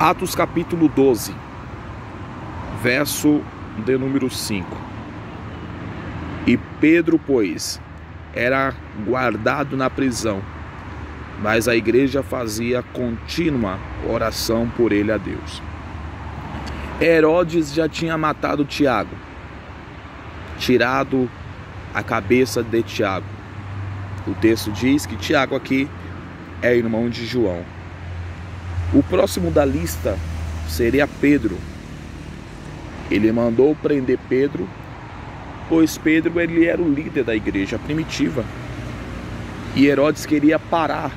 Atos capítulo 12, verso de número 5. E Pedro, pois, era guardado na prisão, mas a igreja fazia contínua oração por ele a Deus. Herodes já tinha matado Tiago, tirado a cabeça de Tiago. O texto diz que Tiago aqui é irmão de João. O próximo da lista seria Pedro. Ele mandou prender Pedro, pois Pedro ele era o líder da igreja primitiva. E Herodes queria parar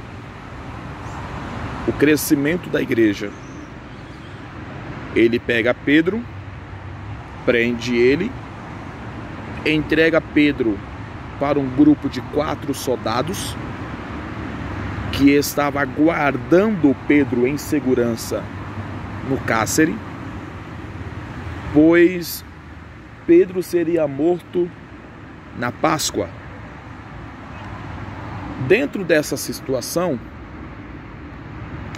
o crescimento da igreja. Ele pega Pedro, prende ele, entrega Pedro para um grupo de 4 soldados que estava guardando Pedro em segurança no cárcere, pois Pedro seria morto na Páscoa. Dentro dessa situação,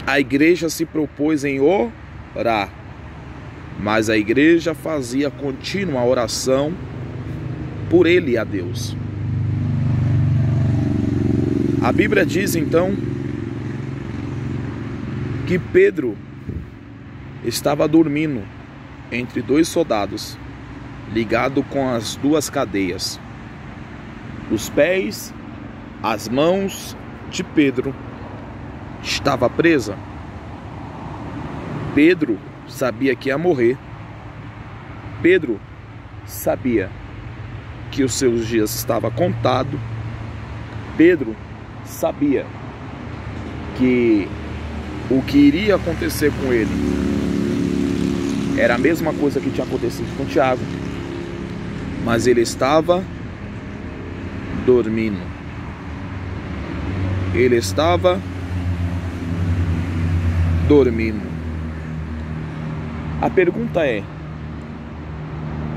a igreja se propôs em orar, mas a igreja fazia contínua oração por ele a Deus. A Bíblia diz então que Pedro estava dormindo entre 2 soldados, ligado com as 2 cadeias. Os pés, as mãos de Pedro estava presa. Pedro sabia que ia morrer. Pedro sabia que os seus dias estavam contados. Pedro sabia que o que iria acontecer com ele era a mesma coisa que tinha acontecido com Tiago, mas ele estava dormindo. Ele estava dormindo. A pergunta é: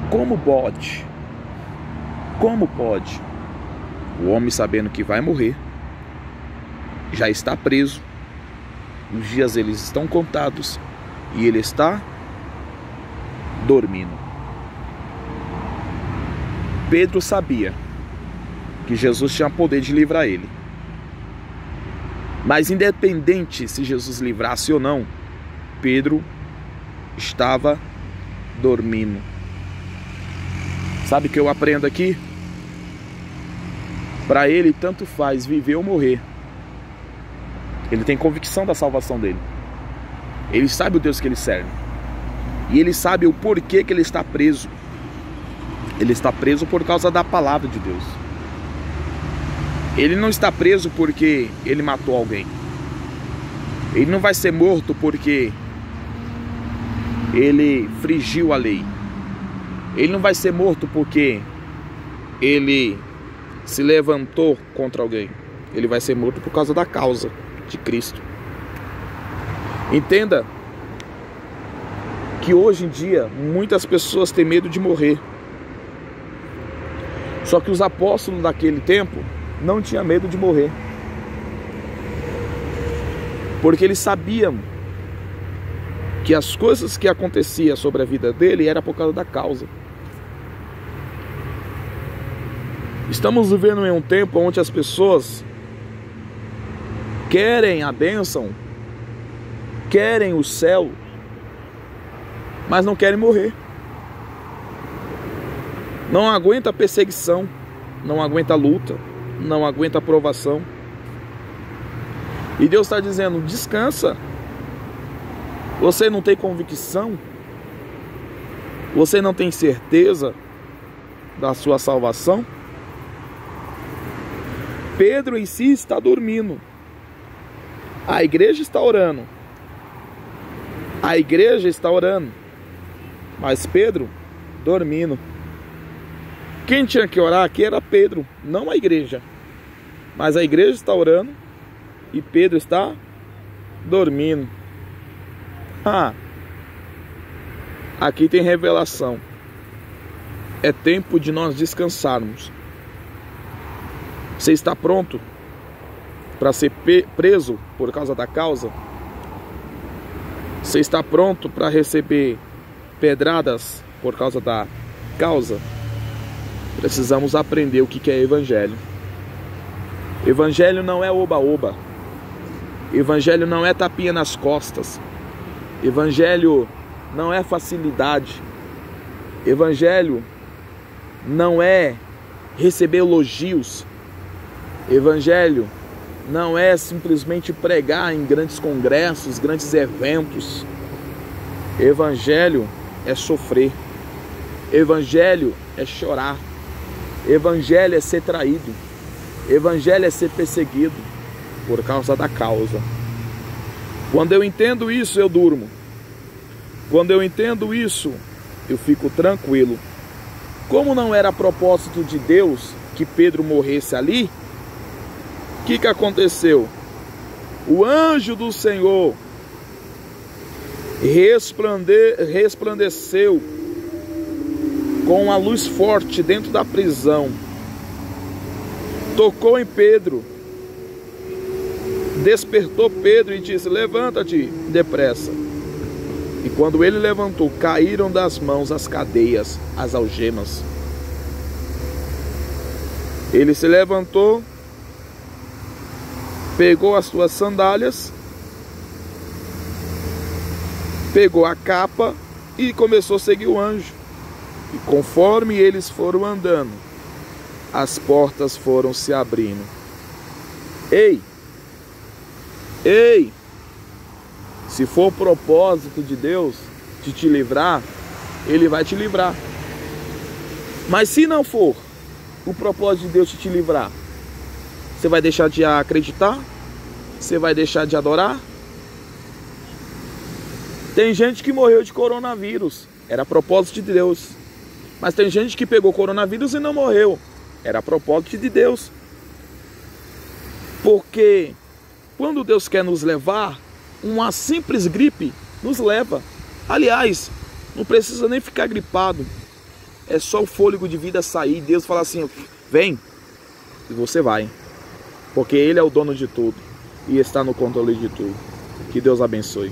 como pode o homem, sabendo que vai morrer, já está preso, os dias eles estão contados e ele está dormindo? Pedro sabia que Jesus tinha poder de livrar ele, mas independente se Jesus livrasse ou não, Pedro estava dormindo. Sabe o que eu aprendo aqui? Para ele tanto faz viver ou morrer. Ele tem convicção da salvação dele. Ele sabe o Deus que ele serve. E ele sabe o porquê que ele está preso. Ele está preso por causa da palavra de Deus. Ele não está preso porque ele matou alguém. Ele não vai ser morto porque ele infringiu a lei. Ele não vai ser morto porque ele se levantou contra alguém. Ele vai ser morto por causa da causa de Cristo. Entenda que hoje em dia muitas pessoas têm medo de morrer. Só que os apóstolos daquele tempo não tinham medo de morrer, porque eles sabiam que as coisas que aconteciam sobre a vida dele era por causa da causa. Estamos vivendo em um tempo onde as pessoas querem a bênção, querem o céu, mas não querem morrer. Não aguenta a perseguição, não aguenta a luta, não aguenta a provação. E Deus está dizendo: descansa. Você não tem convicção? Você não tem certeza da sua salvação? Pedro em si está dormindo. A igreja está orando. A igreja está orando. Mas Pedro dormindo. Quem tinha que orar aqui era Pedro, não a igreja. Mas a igreja está orando e Pedro está dormindo. Aqui tem revelação. É tempo de nós descansarmos. Você está pronto para ser preso por causa da causa? Você está pronto para receber pedradas por causa da causa? Precisamos aprender o que é evangelho. Evangelho não é oba-oba. Evangelho não é tapinha nas costas. Evangelho não é facilidade. Evangelho não é receber elogios. Evangelho não é simplesmente pregar em grandes congressos, grandes eventos. Evangelho é sofrer. Evangelho é chorar. Evangelho é ser traído. Evangelho é ser perseguido por causa da causa. Quando eu entendo isso, eu durmo. Quando eu entendo isso, eu fico tranquilo. Como não era propósito de Deus que Pedro morresse ali, o que aconteceu? O anjo do Senhor resplandeceu com uma luz forte dentro da prisão, tocou em Pedro, despertou Pedro e disse: levanta-te depressa. E quando ele levantou, caíram das mãos as cadeias, as algemas. Ele se levantou, pegou as suas sandálias, pegou a capa e começou a seguir o anjo. E conforme eles foram andando, as portas foram se abrindo. Ei! Ei! Se for o propósito de Deus de te livrar, Ele vai te livrar. Mas se não for o propósito de Deus de te livrar, você vai deixar de acreditar? Você vai deixar de adorar? Tem gente que morreu de coronavírus, era propósito de Deus. Mas tem gente que pegou coronavírus e não morreu, era propósito de Deus. Porque quando Deus quer nos levar, uma simples gripe nos leva. Aliás, não precisa nem ficar gripado. É só o fôlego de vida sair. Deus fala assim: vem. E você vai. Porque Ele é o dono de tudo. E está no controle de tudo. Que Deus abençoe.